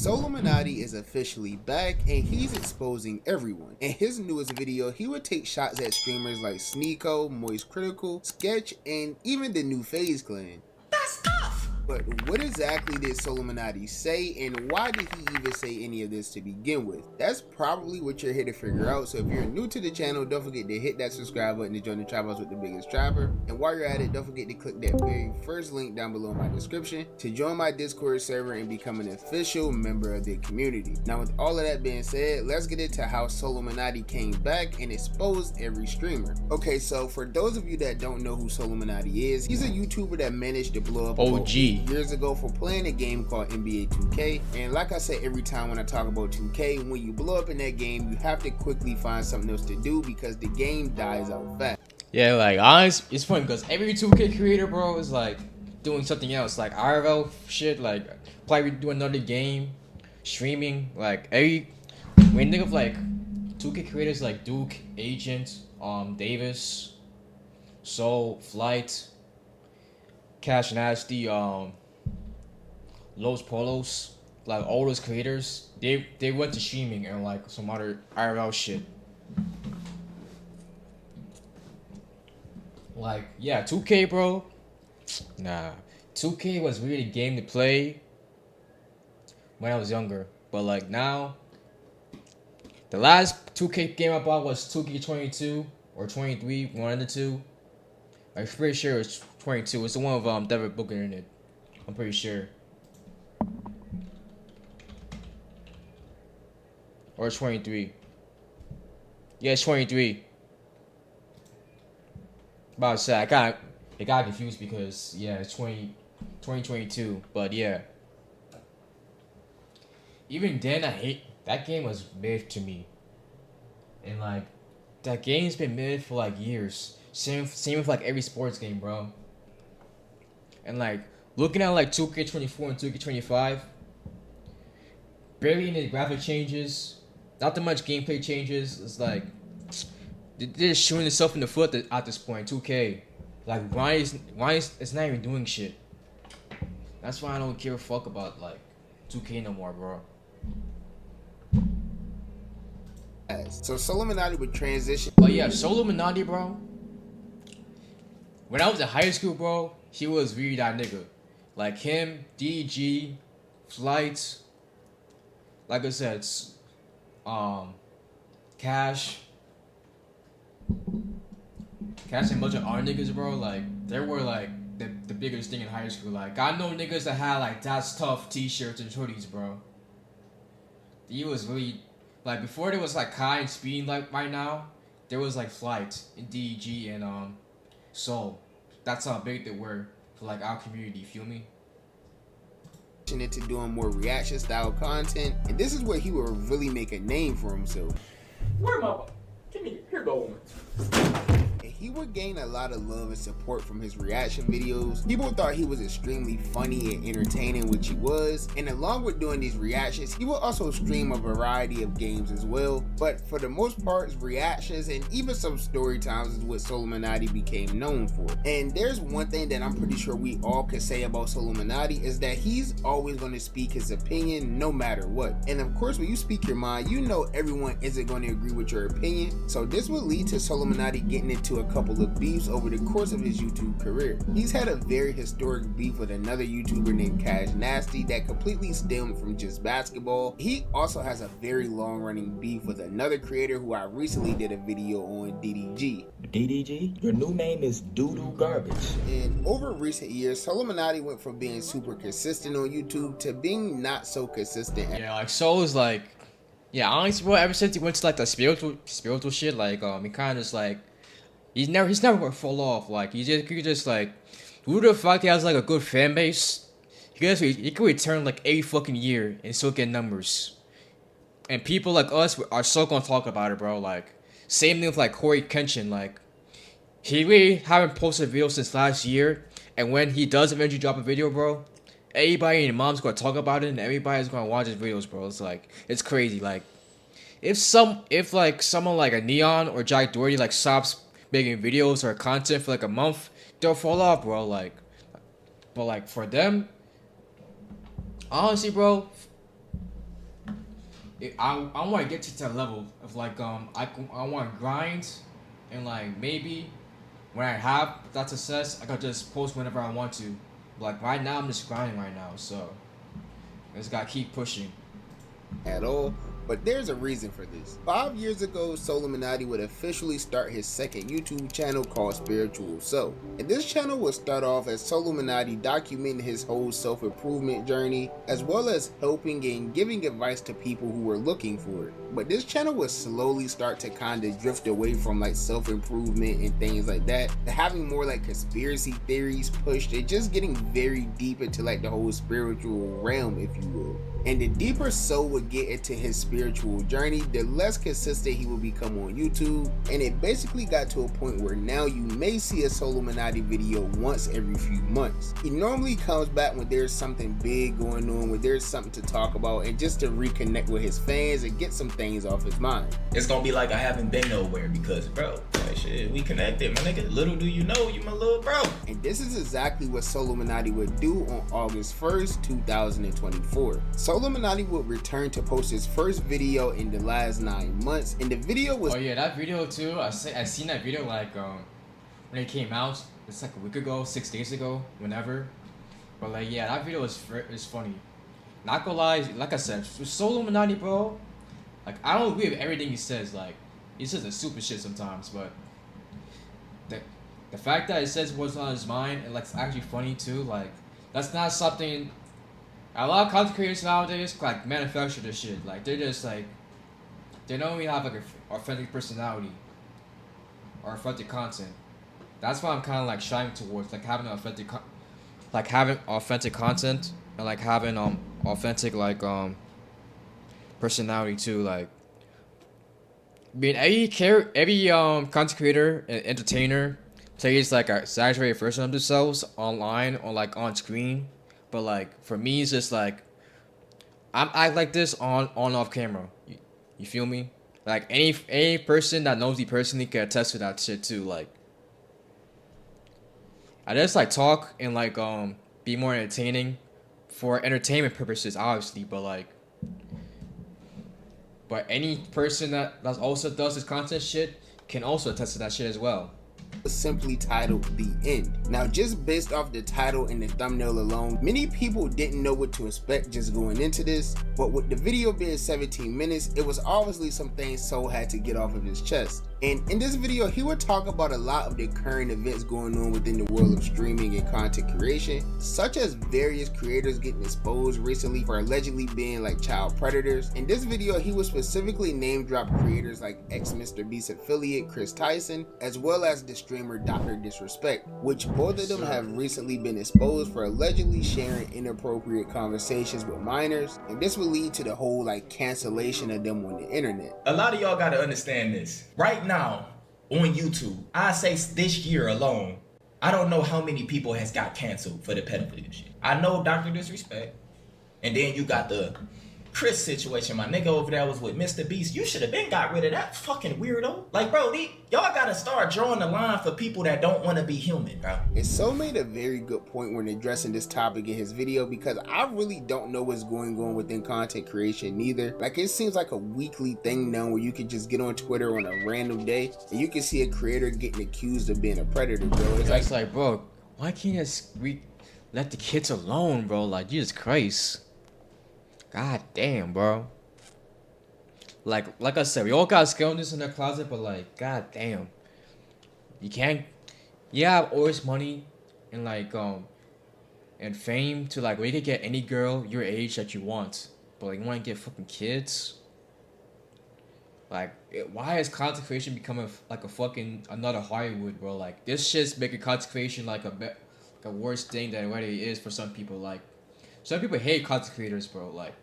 SoLLUMINATI is officially back and he's exposing everyone. In his newest video, he would take shots at streamers like Sneeko, Moist Critical, Sketch, and even the new FaZe clan. That's tough! But what exactly did SoLLUMINATI say, and why did he even say any of this to begin with? That's probably what you're here to figure out, so if you're new to the channel, don't forget to hit that subscribe button to join the tribe house with the biggest trapper. And while you're at it, don't forget to click that very first link down below in my description to join my Discord server and become an official member of the community. Now with all of that being said, let's get into how SoLLUMINATI came back and exposed every streamer. Okay, so for those of you that don't know who SoLLUMINATI is, he's a YouTuber that managed to blow up OG years ago for playing a game called NBA 2K. And like I say every time when I talk about 2K, when you blow up in that game, you have to quickly find something else to do because the game dies out fast. Yeah, like honestly, it's funny because every 2K creator, bro, is like doing something else, like IRL shit, like probably do another game, streaming. Like every when you think of like 2K creators like Duke, Agent, Davis, Soul, Flight, Cash Nasty, Los Polos, like all those creators, they went to streaming and like some other IRL shit. Like, yeah, 2K, bro. Nah, 2K was really a game to play when I was younger. But like now, the last 2K game I bought was 2K22 or 23, one of the two. I'm pretty sure it's 22. It's the one with David Booker in it. I'm pretty sure. Or it's 23. Yeah, it's 23. About to say, it got confused because, yeah, it's 2022. But, yeah. Even then, that game was mid to me. And, like, that game's been mid for, like, years. Same with, like, every sports game, bro. And, like, looking at, like, 2K24 and 2K25, barely any graphic changes. Not that much gameplay changes. It's like they're just shooting themselves in the foot at this point. 2K, like why is it's not even doing shit. That's why I don't give a fuck about like 2K no more, bro. So SoLLUMINATI would transition. But yeah, SoLLUMINATI, bro. When I was in high school, bro, he was really that nigga. Like him, DG, Flight. Like I said, Cash and a bunch of our niggas, bro, like they were like the biggest thing in high school. Like I know niggas that had like That's Tough t-shirts and hoodies, bro. He was really like before there was like Kai and Speed like right now, there was like Flight and DG and Soul. That's how big they were for like our community, you feel me? Into doing more reaction style content, and this is where he will really make a name for himself. Where am I? Give me here, go. He would gain a lot of love and support from his reaction videos. People thought he was extremely funny and entertaining, which he was, and along with doing these reactions, he would also stream a variety of games as well. But for the most part, his reactions and even some story times is what SoLLUMINATI became known for. And there's one thing that I'm pretty sure we all could say about SoLLUMINATI is that he's always going to speak his opinion no matter what. And of course, when you speak your mind, you know everyone isn't going to agree with your opinion. So this would lead to SoLLUMINATI getting into a couple of beefs over the course of his YouTube career. He's had a very historic beef with another YouTuber named Cash Nasty that completely stemmed from just basketball. He also has a very long running beef with another creator who I recently did a video on, DDG. DDG? Your new name is Doodoo Garbage. And over recent years, SoLLUMINATI went from being super consistent on YouTube to being not so consistent. Yeah, like Soul is like, yeah, honestly, bro, ever since he went to like the spiritual shit, like he kind of just like he's never gonna fall off. Like he just like who the fuck he has like a good fan base. He could return like every fucking year and still get numbers. And people like us are so gonna talk about it, bro. Like same thing with like Corey Kenshin. Like he really haven't posted a video since last year, and when he does eventually drop a video, bro, everybody and mom's gonna talk about it, and everybody's gonna watch his videos, bro. It's like it's crazy. Like if like someone like a Neon or Jack Doherty like stops making videos or content for like a month, they'll fall off, bro. Like, but like for them, honestly, bro, I want to get to that level of like I want to grind, and like maybe when I have that success, I can just post whenever I want to. Like right now, I'm just grinding right now, so I just gotta keep pushing. At all, but there's a reason for this. 5 years ago, SoLLUMINATI would officially start his second YouTube channel called Spiritual Soul. And this channel would start off as SoLLUMINATI documenting his whole self-improvement journey, as well as helping and giving advice to people who were looking for it. But this channel would slowly start to kind of drift away from like self-improvement and things like that, to having more like conspiracy theories pushed and just getting very deep into like the whole spiritual realm, if you will. And the deeper Soul would get into his spiritual journey, the less consistent he would become on YouTube, and it basically got to a point where now you may see a SoLLUMINATI video once every few months. He normally comes back when there's something big going on, when there's something to talk about, and just to reconnect with his fans and get some things off his mind. It's gonna be like I haven't been nowhere because, bro, like, shit, we connected, my nigga. Little do you know, you my little bro. And this is exactly what SoLLUMINATI would do on August 1st, 2024. SoLLUMINATI would return to post his first video in the last 9 months, and the video was— Oh yeah, that video too. I seen that video like when it came out. It's like a week ago, 6 days ago, whenever. But like yeah, that video is funny. Not gonna lie, like I said, SoLLUMINATI, bro. Like I don't agree with everything he says. Like he says the stupid shit sometimes, but the fact that he says what's on his mind and like it's actually funny too. Like that's not something. A lot of content creators nowadays like manufacture this shit. Like they're just like they don't even have like an authentic personality or authentic content. That's why I'm kind of like shying towards like having authentic content and like having authentic like personality too. Like being every content creator and entertainer plays like a exaggerated version of themselves online or like on screen. But like for me, it's just like I like this on off camera. You feel me? Like any person that knows me personally can attest to that shit too. Like I just like talk and like be more entertaining for entertainment purposes, obviously. But any person that also does this content shit can also attest to that shit as well. Simply titled The End. Now, just based off the title and the thumbnail alone, many people didn't know what to expect just going into this, but with the video being 17 minutes, it was obviously some things Soul had to get off of his chest. And in this video, he would talk about a lot of the current events going on within the world of streaming and content creation, such as various creators getting exposed recently for allegedly being like child predators. In this video, he would specifically name drop creators like ex-MrBeast affiliate Chris Tyson, as well as the streamer Dr. Disrespect, which both of them have recently been exposed for allegedly sharing inappropriate conversations with minors, and this would lead to the whole like cancellation of them on the internet. A lot of y'all gotta understand this. Right now, on YouTube, I say this year alone, I don't know how many people has got canceled for the pedophilia shit. I know Dr. Disrespect, and then you got the Chris situation. My nigga over there was with MrBeast. You should have been got rid of that fucking weirdo. Like, bro, y'all gotta start drawing the line for people that don't want to be human, bro. And Soul made a very good point when addressing this topic in his video, because I really don't know what's going on within content creation neither. Like, it seems like a weekly thing now where you can just get on Twitter on a random day and you can see a creator getting accused of being a predator, bro. It's like, bro, why can't we let the kids alone, bro? Like, Jesus Christ. God damn, bro. Like I said, we all got skeletons in their closet, but like, god damn. You can't. You have always money and like and fame to like where you can get any girl your age that you want, but like you want to get fucking kids. Like, why is content creation becoming like a fucking another Hollywood, bro? Like this shit's making content creation like a worse thing than what it is for some people. Like some people hate content creators, bro. Like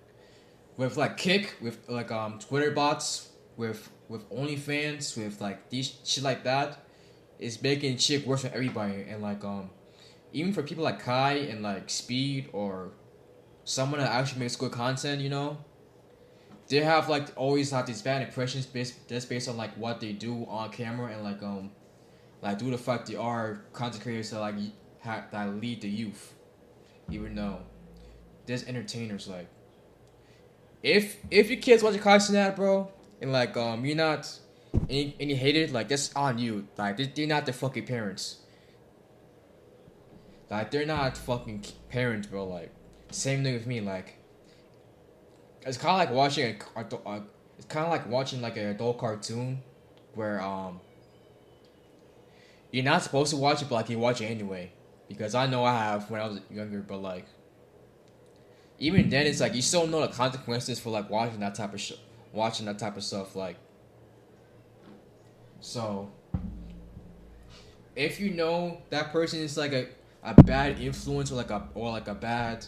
with like Kick, with like Twitter bots, with OnlyFans, with like these shit like that, it's making shit worse for everybody. And like even for people like Kai and like Speed or someone that actually makes good content, you know, they have like always have these bad impressions based on like what they do on camera and like due to the fact they are content creators that like that lead the youth, even though there's entertainers like if your kids watch content that, bro, and like you're not and you hate it, like that's on you. Like they're not the fucking parents. Like they're not fucking parents, bro. Like same thing with me. Like it's kind of like watching it's kind of like watching like an adult cartoon, where you're not supposed to watch it, but like you watch it anyway. Because I know I have when I was younger, but like even then, it's like you still know the consequences for like watching that type of stuff. Like, so if you know that person is like a bad influence, or like a bad,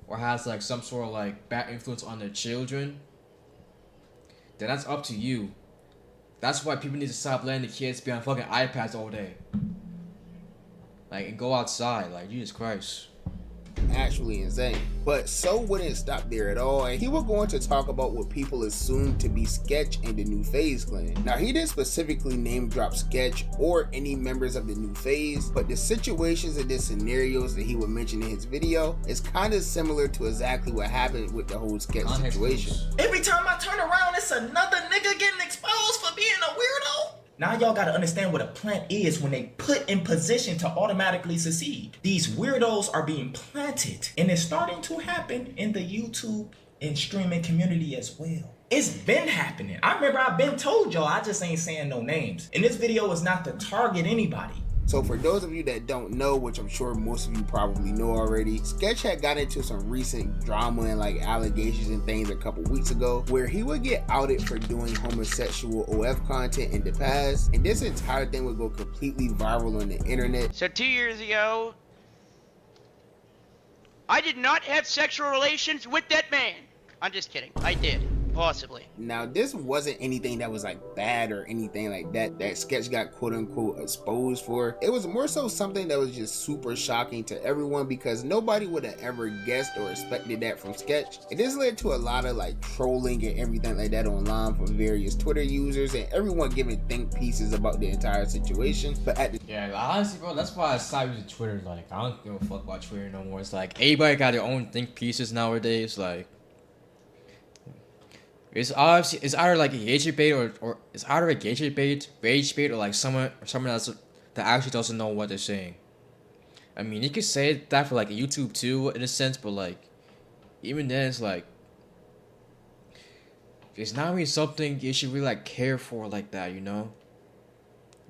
or has like some sort of like bad influence on their children, then that's up to you. That's why people need to stop letting the kids be on fucking iPads all day. Like, and go outside. Like, Jesus Christ. Actually insane. But So wouldn't stop there at all, and he was going to talk about what people assume to be Sketch and the New Phase clan. Now, he didn't specifically name drop Sketch or any members of the New Phase, but the situations and the scenarios that he would mention in his video is kind of similar to exactly what happened with the whole Sketch situation. Every time I turn around, it's another nigga getting exposed for being a weirdo. Now y'all gotta understand what a plant is when they put in position to automatically succeed. These weirdos are being planted, and it's starting to happen in the YouTube and streaming community as well. It's been happening. I remember I've been told y'all, I just ain't saying no names. And this video is not to target anybody. So for those of you that don't know, which I'm sure most of you probably know already, Sketch had got into some recent drama and like allegations and things a couple weeks ago, where he would get outed for doing homosexual OF content in the past, and this entire thing would go completely viral on the internet. So 2 years ago, I did not have sexual relations with that man. I'm just kidding. I did. Possibly. Now, this wasn't anything that was like bad or anything like that Sketch got quote unquote exposed for. It was more so something that was just super shocking to everyone, because nobody would have ever guessed or expected that from Sketch. And this led to a lot of like trolling and everything like that online from various Twitter users, and everyone giving think pieces about the entire situation. But at the honestly, bro, that's why I stopped using Twitter. Like, I don't give a fuck about Twitter no more. It's like everybody got their own think pieces nowadays. Like, it's obviously it's either like a gauge bait or it's either a gauge bait or like someone that actually doesn't know what they're saying. I mean, you could say that for like YouTube too in a sense, but like even then it's like it's not really something you should really like care for like that, you know?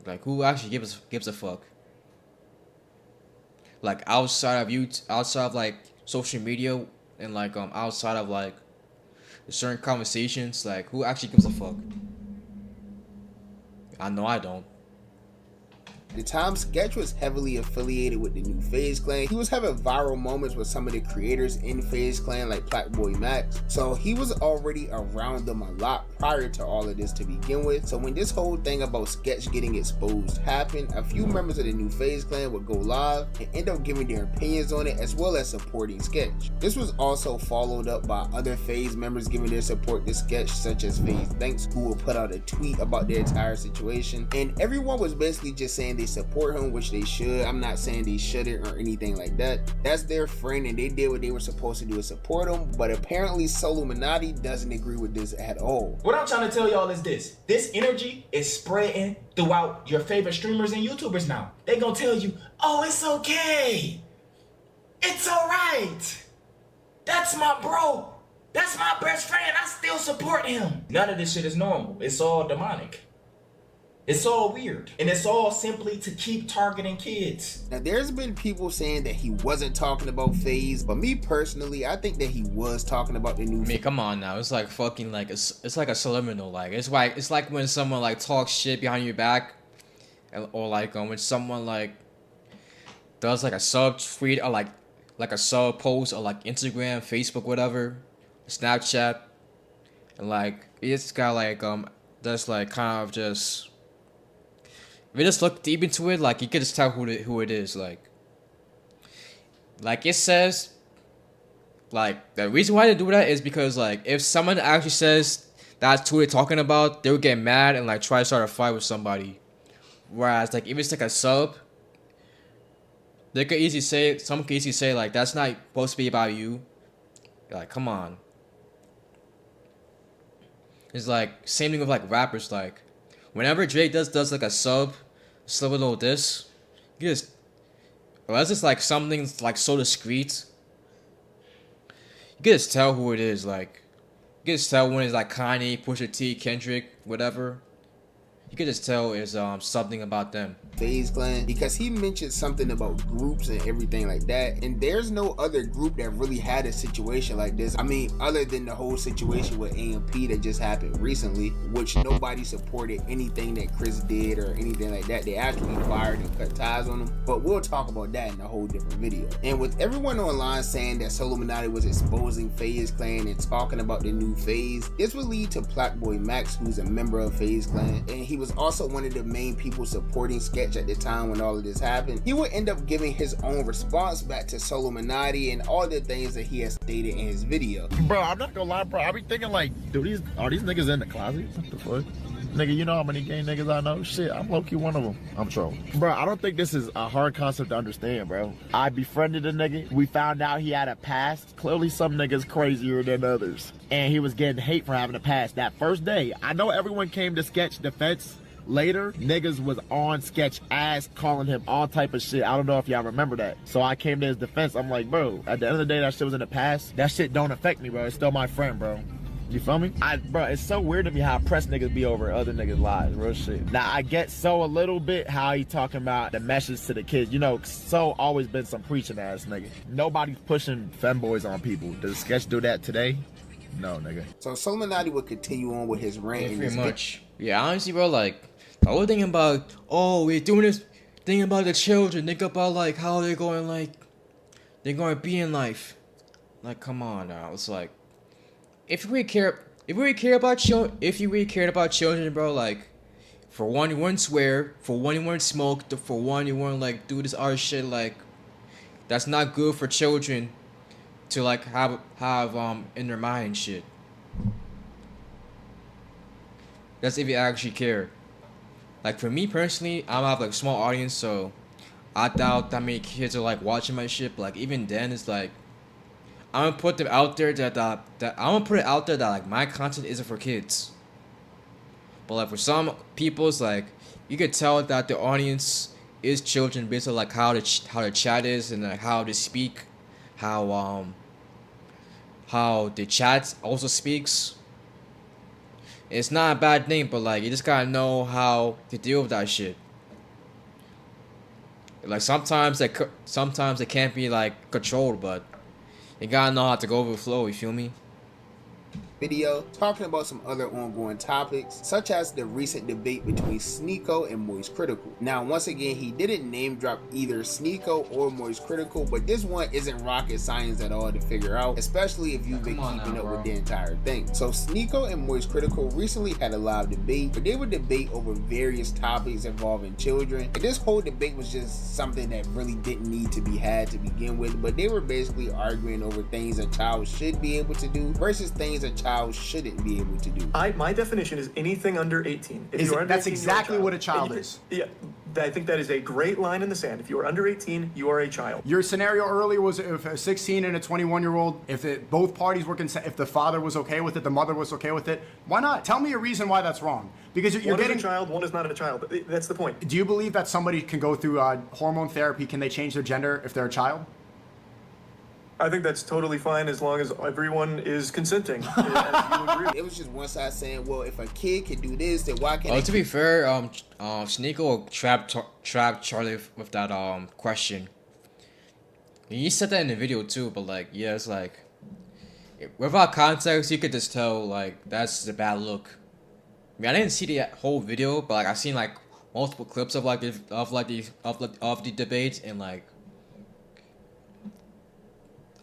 Like, who actually gives a fuck? Like outside of like social media and like outside of like certain conversations, like who actually gives a fuck? I know I don't. At the time, Sketch was heavily affiliated with the New Phase clan. He was having viral moments with some of the creators in Phase clan, like Blackboy Max. So he was already around them a lot prior to all of this to begin with. So when this whole thing about Sketch getting exposed happened, a few members of the New Phase clan would go live and end up giving their opinions on it, as well as supporting Sketch. This was also followed up by other Phase members giving their support to Sketch, such as Phase Thanks, who will put out a tweet about the entire situation. And everyone was basically just saying they support him, which they should. I'm not saying they shouldn't or anything like that. That's their friend, and they did what they were supposed to do, is support him. But apparently SoLLUMINATI doesn't agree with this at all. What I'm trying to tell y'all is this energy is spreading throughout your favorite streamers and YouTubers now. They gonna tell you, oh, it's okay, it's all right, that's my bro, that's my best friend, I still support him. None of this shit is normal. It's all demonic. It's all weird, and it's all simply to keep targeting kids. Now, there's been people saying that he wasn't talking about Phase, but me personally, I think that he was talking about the new. I mean, come on now. It's like fucking like it's like a subliminal. Like it's like when someone like talks shit behind your back, or like when someone like does like a sub tweet or like a sub post or like Instagram, Facebook, whatever, Snapchat, and like it's got like that's like kind of just. If you just look deep into it, like you can just tell who it is. Like it says, like the reason why they do that is because like if someone actually says that's who they're talking about, they would get mad and like try to start a fight with somebody. Whereas like if it's like a sub, someone could easily say like that's not supposed to be about you. Like, come on. It's like same thing with like rappers. Like whenever Drake does like a subliminal diss, you just unless it's like something like so discreet, you can just tell who it is. Like you can just tell when it's like Kanye, Pusha T, Kendrick, whatever. You can just tell it's something about them. FaZe Clan, because he mentioned something about groups and everything like that, and there's no other group that really had a situation like this. I mean, other than the whole situation with AMP that just happened recently, which nobody supported anything that Chris did or anything like that. They actually fired and cut ties on him, but we'll talk about that in a whole different video. And with everyone online saying that SoLLUMINATI was exposing FaZe Clan and talking about the new FaZe, this would lead to Blackboy Max, who's a member of FaZe Clan, and he was also one of the main people supporting Sketch at the time when all of this happened. He would end up giving his own response back to SoLLUMINATI and all the things that he has stated in his video. Bro, I'm not gonna lie, bro. I be thinking like, dude, are these niggas in the closet? What the fuck? Nigga, you know how many gay niggas I know? Shit, I'm low-key one of them. I'm trolling. Bro, I don't think this is a hard concept to understand, bro. I befriended a nigga. We found out he had a past. Clearly some niggas crazier than others. And he was getting hate for having a past. That first day, I know everyone came to Sketch defense. Later, niggas was on Sketch ass calling him all type of shit. I don't know if y'all remember that. So I came to his defense. I'm like, bro, at the end of the day, that shit was in the past. That shit don't affect me, bro. It's still my friend, bro. You feel me? Bro, it's so weird to me how pressed niggas be over other niggas' lives. Real shit. Now, I get So a little bit how he talking about the message to the kids. You know, So always been some preaching ass nigga. Nobody's pushing femboys on people. Does Sketch do that today? No, nigga. So SoLLUMINATI would continue on with his rant. Yeah, pretty much. Yeah, honestly, bro, like, I was thinking about, oh, we're doing this, thinking about the children, think about, like, how they're going, like, they're going to be in life. Like, come on now. It's like, if you really cared about children, bro, like, for one, you wouldn't swear, for one, you wouldn't smoke, for one, you wouldn't, like, do this other shit, like, that's not good for children to, like, have in their mind and shit. That's if you actually care. Like, for me personally, I have like a small audience, so I doubt that many kids are like watching my shit. But like, even then, it's like I'm gonna put them out there that I'm gonna put it out there that like my content isn't for kids. But like for some people, it's like you could tell that the audience is children based on like how the chat is and like how they speak, how the chat also speaks. It's not a bad thing, but like you just gotta know how to deal with that shit. Like sometimes it can't be like controlled, but you gotta know how to go with the flow. You feel me? Video talking about some other ongoing topics, such as the recent debate between Sneeko and Moist Critical. Now, once again, he didn't name drop either Sneeko or Moist Critical, but this one isn't rocket science at all to figure out, especially if you've been keeping up with the entire thing. So Sneeko and Moist Critical recently had a live debate, but they would debate over various topics involving children. And this whole debate was just something that really didn't need to be had to begin with, but they were basically arguing over things a child should be able to do versus things a child shouldn't be able to do. My definition is anything under 18. If you're under That's 18, exactly you're what a child is. Yeah, I think that is a great line in the sand. If you are under 18, you are a child. Your scenario earlier was if a 16 and a 21-year-old, both parties were consent, if the father was okay with it, the mother was okay with it, why not? Tell me a reason why that's wrong. Because you're one getting is a child, one is not a child. That's the point. Do you believe that somebody can go through hormone therapy? Can they change their gender if they're a child? I think that's totally fine as long as everyone is consenting. As you agree. It was just one side saying, well, if a kid can do this, then why can't to be fair, Sneeko trapped Charlie with that question. He said that in the video too, but like, yeah, it's like without context, you could just tell like that's a bad look. I mean, I didn't see the whole video, but like I've seen like multiple clips of like the debate, and like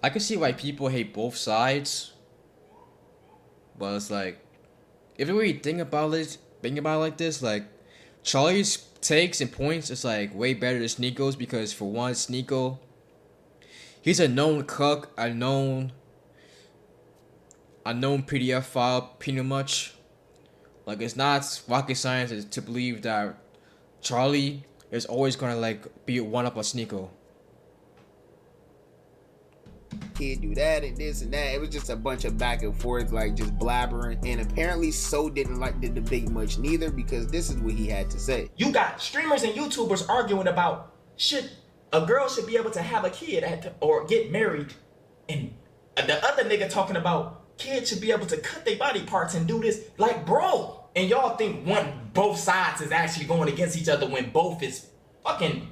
I can see why people hate both sides, but it's like if you really think about it like this, like Charlie's takes and points is like way better than Sneeko's, because for one, Sneeko, he's a known cuck, a known PDF file, pretty much. Like, it's not rocket science to believe that Charlie is always gonna like be one up on Sneeko. kid do that and this and that. It was just a bunch of back and forth, like just blabbering. And apparently So didn't like the debate much neither, because this is what he had to say. You got streamers and YouTubers arguing about a girl should be able to have a kid or get married, and the other nigga talking about kids should be able to cut their body parts and do this. Like, bro, and y'all think both sides is actually going against each other when both is fucking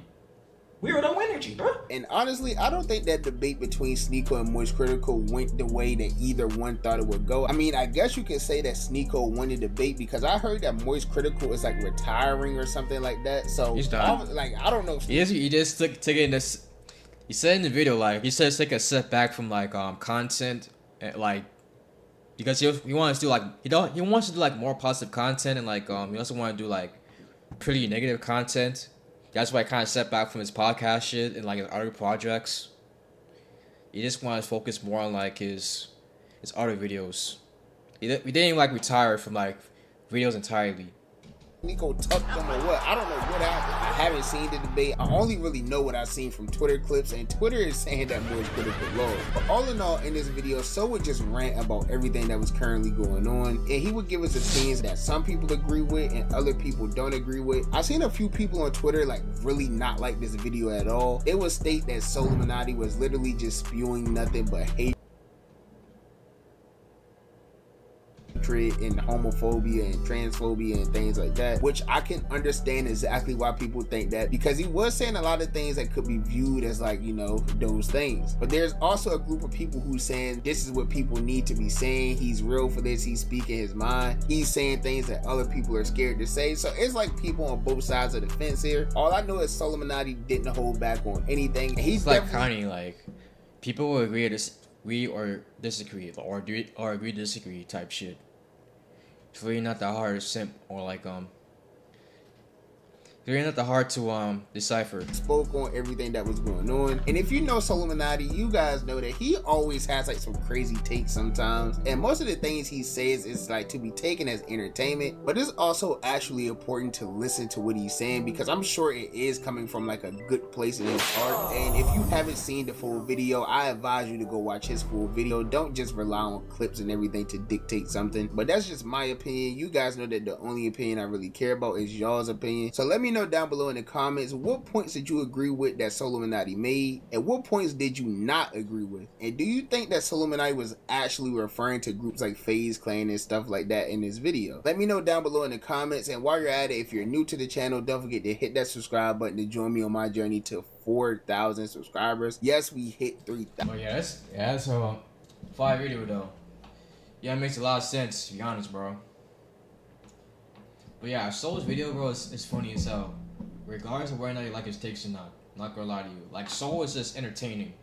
weirdo energy, bro. And honestly, I don't think that debate between Sneeko and Moist Critical went the way that either one thought it would go. I mean, I guess you could say that Sneeko won the debate, because I heard that Moist Critical is like retiring or something like that. So he's done. I don't know. He just took it in this. He said in the video, like, he said it's like a setback from like content, and like, because he wants to do like he wants to do like more positive content, and like he also want to do like pretty negative content. That's why I kind of stepped back from his podcast shit and like his other projects. He just wanted to focus more on like his other videos. He didn't like retire from like videos entirely. Sneeko tucked them or what? I don't know what happened. I haven't seen the debate. I only really know what I've seen from Twitter clips, and Twitter is saying that Moist Critical lost. But all in all, in this video, So would just rant about everything that was currently going on, and he would give us opinions that some people agree with and other people don't agree with. I've seen a few people on Twitter like really not like this video at all. They would state that SoLLUMINATI was literally just spewing nothing but hate and homophobia and transphobia and things like that, which I can understand exactly why people think that, because he was saying a lot of things that could be viewed as like, you know, those things. But there's also a group of people who's saying this is what people need to be saying. He's real for this. He's speaking his mind. He's saying things that other people are scared to say. So it's like people on both sides of the fence here. All I know is SoLLUMINATI didn't hold back on anything. He's like Kanye, like people will agree or disagree, or agree to disagree type shit. It's really not that hard to simp, or like it's really not that hard to decipher. Spoke on everything that was going on, and if you know SoLLUMINATI, you guys know that he always has like some crazy takes sometimes, and most of the things he says is like to be taken as entertainment, but it's also actually important to listen to what he's saying, because I'm sure it is coming from like a good place in his heart. And if you haven't seen the full video, I advise you to go watch his full video. Don't just rely on clips and everything to dictate something. But that's just my opinion. You guys know that the only opinion I really care about is y'all's opinion. So let me know down below in the comments, what points did you agree with that SoLLUMINATI made, and what points did you not agree with? And do you think that SoLLUMINATI was actually referring to groups like FaZe Clan and stuff like that in this video? Let me know down below in the comments. And while you're at it, if you're new to the channel, don't forget to hit that subscribe button to join me on my journey to 4,000 subscribers. Yes, we hit 3,000. Oh yeah, that's a fire video though. Yeah, it makes a lot of sense, to be honest, bro. But yeah, Soul's video, bro, is funny as hell. Regardless of whether or not you like his takes or not gonna lie to you. Like, Soul is just entertaining.